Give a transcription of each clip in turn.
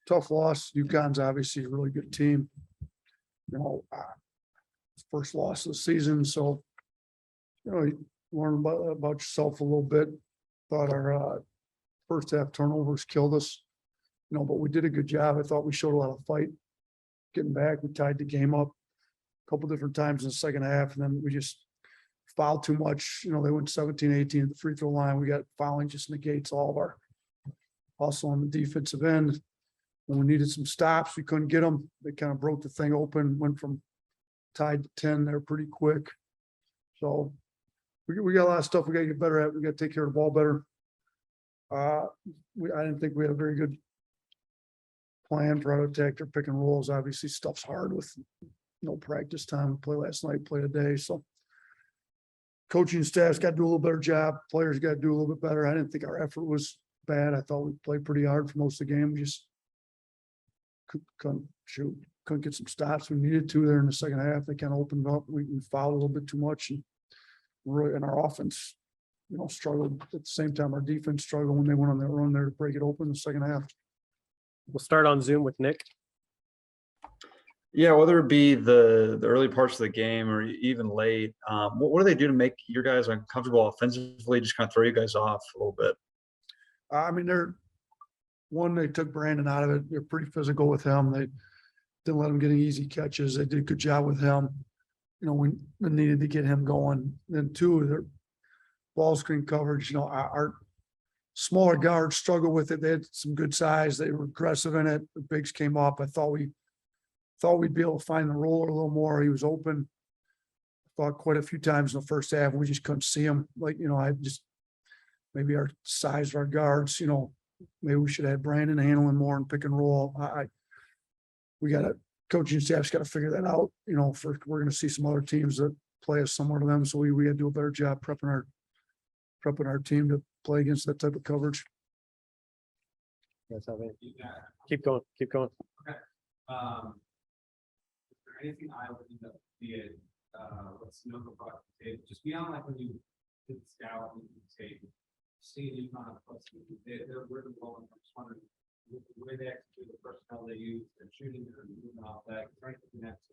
tough loss. UConn's obviously a really good team. First loss of the season, so you learn about yourself a little bit. Thought our first half turnovers killed us, but we did a good job. I thought we showed a lot of fight getting back. We tied the game up a couple different times in the second half, and then we just fouled too much. They went 17-18 at the free throw line. We got fouling, just negates all of our hustle on the defensive end. When we needed some stops, we couldn't get them. They kind of broke the thing open, went from tied to 10 there pretty quick. So we got a lot of stuff we got to get better at. We got to take care of the ball better. I didn't think we had a very good plan for how to attack their pick and rolls. Obviously, stuff's hard with no practice time. We played last night, played today. So coaching staff's got to do a little better job. Players got to do a little bit better. I didn't think our effort was bad. I thought we played pretty hard for most of the game. We just couldn't shoot. Couldn't get some stops. We needed to there in the second half. They kind of opened up. We fouled a little bit too much, and really, in our offense, struggled. At the same time, our defense struggled when they went on their run there to break it open in the second half. We'll start on Zoom with Nick. Yeah, whether it be the early parts of the game or even late, what do they do to make your guys uncomfortable offensively? Just kind of throw you guys off a little bit. They took Brandon out of it. They're pretty physical with him. They didn't let him get any easy catches. They did a good job with him. We needed to get him going. Then two, their ball screen coverage. Our smaller guards struggled with it. They had some good size. They were aggressive in it. The bigs came up. I thought we'd be able to find the roller a little more. He was open. I thought quite a few times in the first half. We just couldn't see him. Maybe our size of our guards, maybe we should have Brandon handling more and pick and roll. Coaching staff's got to figure that out. We're going to see some other teams that play us similar to them. So we got to do a better job prepping our team to play against that type of coverage. Yes, keep going. Okay. Is there anything I would end up being what Sunoco brought to the table? Just beyond when you did the scout and tape, seeing UConn plus they're really well. I'm just wondering the way they execute the personnel they use, they're shooting and moving off that. Is there anything that's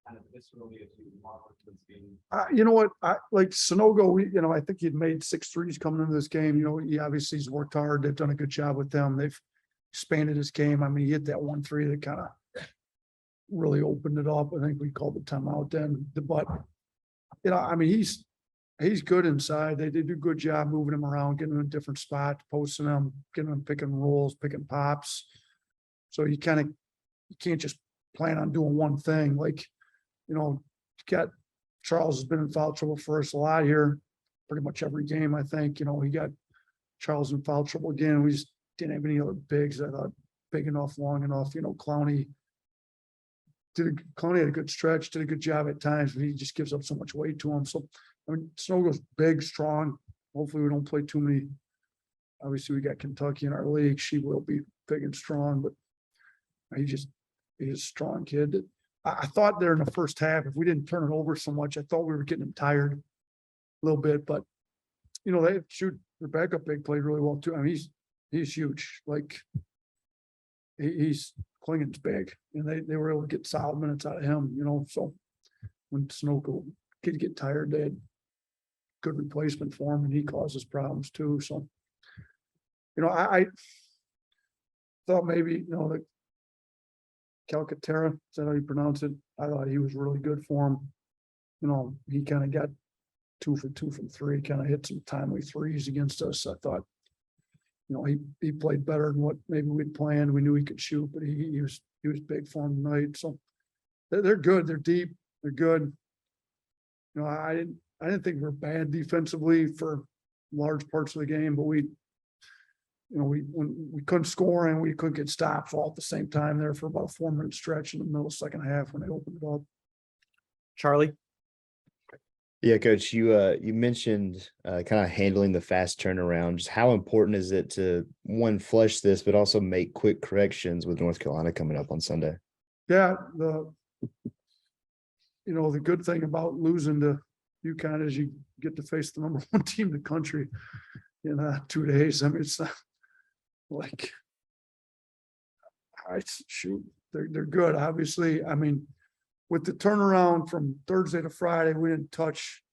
kind of viscerally as you walk into this game? You know what? Like Sunoco, I think he'd made 6 threes coming into this game. He obviously has worked hard. They've done a good job with them. They've expanded his game. He hit that 1 3 that kind of really opened it up. I think we called the timeout then. But he's good inside. They did a good job moving him around, getting him in different spots, posting him, getting him picking rolls, picking pops. So you can't just plan on doing one thing. Charles has been in foul trouble for us a lot here, pretty much every game. I think, he got Charles in foul trouble again. We just didn't have any other bigs. I thought big enough, long enough. Clowney had a good stretch, did a good job at times, but he just gives up so much weight to him. So, Sunoco's big, strong. Hopefully we don't play too many. Obviously we got Kentucky in our league. She will be big and strong, but he's a strong kid. I thought there in the first half, if we didn't turn it over so much, I thought we were getting him tired a little bit, but they shoot their backup big played really well too. He's huge. He's Klingon's big, and they were able to get solid minutes out of him, so when Sunoco could get tired, they had good replacement for him, and he causes problems too. So, I thought maybe, the Calcaterra, is that how you pronounce it? I thought he was really good for him. He kind of got 2 for 2 from 3, kind of hit some timely threes against us. I thought, he played better than what maybe we'd planned. We knew he could shoot, but he was big for him tonight. So they're good. They're deep. They're good. I didn't think we were bad defensively for large parts of the game, but we couldn't score and we couldn't get stops all at the same time there for about a 4-minute stretch in the middle of the second half when they opened it up. Charlie. Yeah, Coach, you mentioned kind of handling the fast turnaround. Just how important is it to, one, flush this, but also make quick corrections with North Carolina coming up on Sunday? Yeah, the good thing about losing to UConn is you get to face the number 1 team in the country in 2 days. It's not shoot, they're good, obviously. I mean, with the turnaround from Thursday to Friday, we didn't touch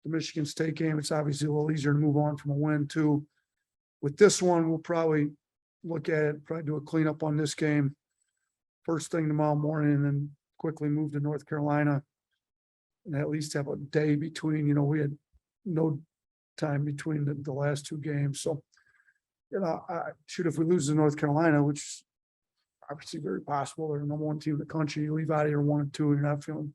the Michigan State game. It's obviously a little easier to move on from a win too. With this one, we'll probably look at it, probably do a cleanup on this game first thing tomorrow morning, and then quickly move to North Carolina and at least have a day between. We had no time between the last two games. So, if we lose to North Carolina, which is obviously very possible, they're the number one team in the country, you leave out of here 1-2, you're not feeling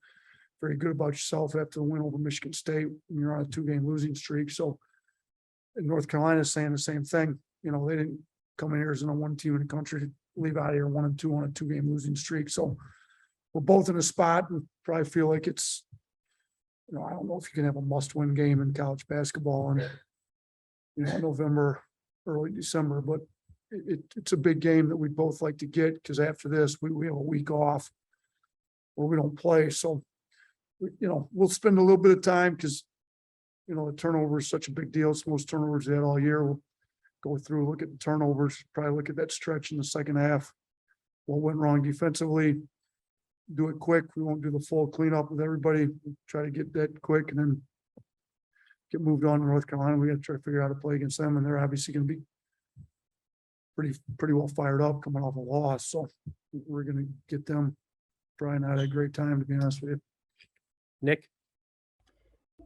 very good about yourself after the win over Michigan State, and you're on a 2-game losing streak. So, and North Carolina is saying the same thing. They didn't come in here as the number one team in the country to leave out of here 1-2 on a 2-game losing streak. So we're both in a spot. We probably feel like it's, I don't know if you can have a must-win game in college basketball in November, early December, but it's a big game that we'd both like to get, because after this, we have a week off where we don't play. So, we'll spend a little bit of time because, the turnover is such a big deal. It's the most turnovers they had all year. We'll go through, look at the turnovers, probably look at that stretch in the second half. What went wrong defensively, do it quick. We won't do the full cleanup with everybody. We'll try to get that quick and then get moved on to North Carolina. We got to try to figure out how to play against them, and they're obviously going to be pretty well fired up coming off a loss. So we're going to get them probably not a great time, to be honest with you. Nick?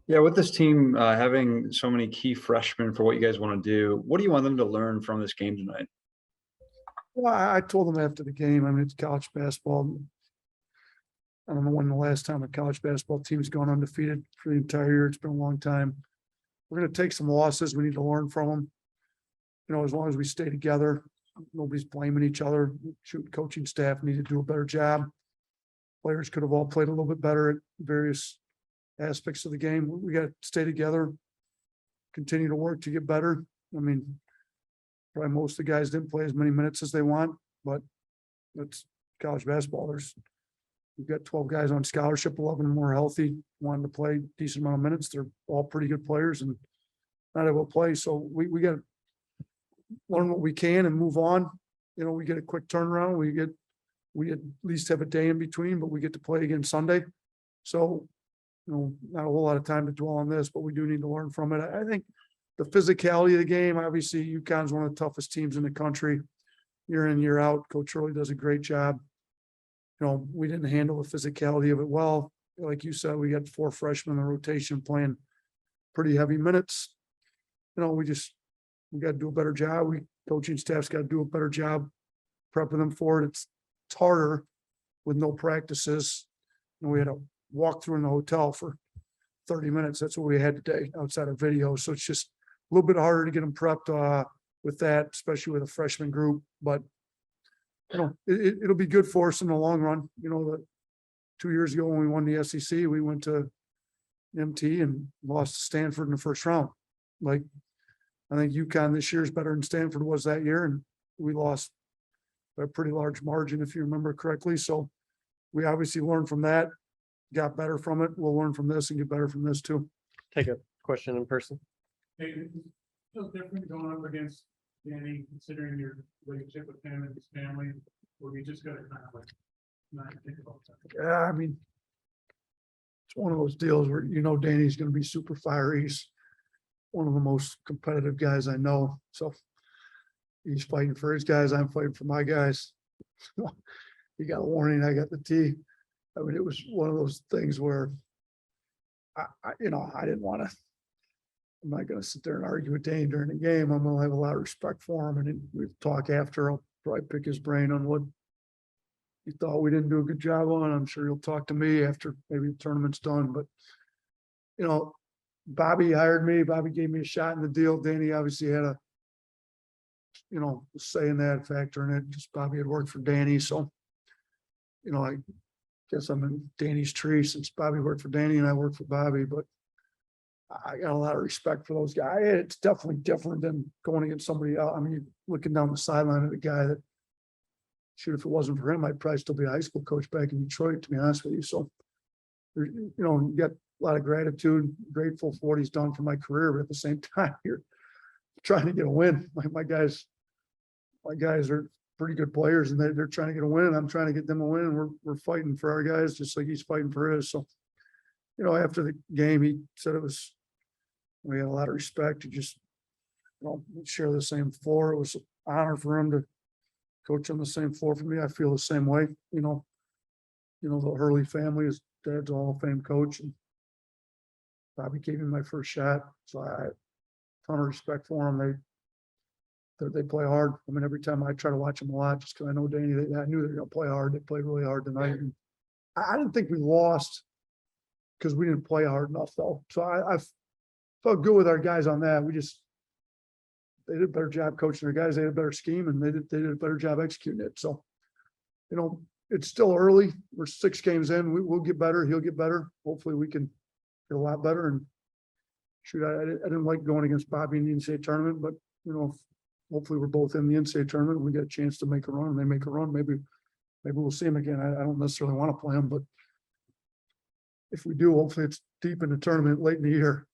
Yeah, with this team having so many key freshmen for what you guys want to do, what do you want them to learn from this game tonight? Well, I told them after the game, I mean, it's college basketball. I don't know when the last time a college basketball team's gone undefeated for the entire year. It's been a long time. We're going to take some losses. We need to learn from them. As long as we stay together, nobody's blaming each other. Shoot, coaching staff need to do a better job. Players could have all played a little bit better at various aspects of the game. We got to stay together, continue to work to get better. I mean, probably most of the guys didn't play as many minutes as they want, but that's college basketball. We've got 12 guys on scholarship, 11 of them are healthy, wanting to play a decent amount of minutes. They're all pretty good players and not able to play. So we got to learn what we can and move on. We get a quick turnaround. We at least have a day in between, but we get to play again Sunday. So, not a whole lot of time to dwell on this, but we do need to learn from it. I think the physicality of the game, obviously UConn's one of the toughest teams in the country, year in, year out. Coach Hurley does a great job. We didn't handle the physicality of it well. Like you said, we got 4 freshmen in the rotation playing pretty heavy minutes. We got to do a better job. Coaching staff's got to do a better job prepping them for it. It's harder with no practices. We had a walk through in the hotel for 30 minutes. That's what we had today outside of video. So it's just a little bit harder to get them prepped with that, especially with a freshman group. But it'll be good for us in the long run. The 2 years ago when we won the SEC, we went to MT and lost to Stanford in the first round. Like, I think UConn this year is better than Stanford was that year, and we lost by a pretty large margin, if you remember correctly. So we obviously learned from that, got better from it. We'll learn from this and get better from this too. Take a question in person. Hey, it's still different going up against Danny, considering your relationship with him and his family, or you just gotta kind of like not think about that. Yeah, I mean, it's one of those deals where Danny's going to be super fiery. He's one of the most competitive guys I know. So he's fighting for his guys. I'm fighting for my guys. He got a warning. I got the tee. I mean, it was one of those things where I didn't want to. I'm not going to sit there and argue with Danny during the game. I'm going to have a lot of respect for him, and we talk after. I'll probably pick his brain on what he thought we didn't do a good job on. I'm sure he'll talk to me after maybe the tournament's done. But Bobby hired me. Bobby gave me a shot in the deal. Danny obviously had a say in that, factor in it. Just Bobby had worked for Danny, so I guess I'm in Danny's tree since Bobby worked for Danny and I worked for Bobby. But I got a lot of respect for those guys. It's definitely different than going against somebody else. I mean, looking down the sideline at a guy that, shoot, if it wasn't for him, I'd probably still be a high school coach back in Detroit, to be honest with you. So, you got a lot of gratitude, grateful for what he's done for my career, but at the same time, you're trying to get a win. My guys are pretty good players and they're trying to get a win. I'm trying to get them a win. And we're fighting for our guys, just like he's fighting for his. So, after the game, he said we had a lot of respect. He just, we share the same floor. It was an honor for him to coach on the same floor for me. I feel the same way, the Hurley family, his dad's a Hall of Fame coach and probably gave me my first shot. So I have a ton of respect for him. They play hard. I mean, every time I try to watch them a lot, just because I know Danny, I knew they were going to play hard. They played really hard tonight. And I didn't think we lost because we didn't play hard enough, though. So I felt good with our guys on that. They did a better job coaching their guys. They had a better scheme, and they did a better job executing it. So, it's still early. We're 6 games in. We'll get better. He'll get better. Hopefully, we can get a lot better. And shoot, I didn't like going against Bobby in the NCAA tournament, but hopefully we're both in the NCAA tournament. We get a chance to make a run, and they make a run. Maybe we'll see them again. I don't necessarily want to play them, but if we do, hopefully it's deep in the tournament late in the year.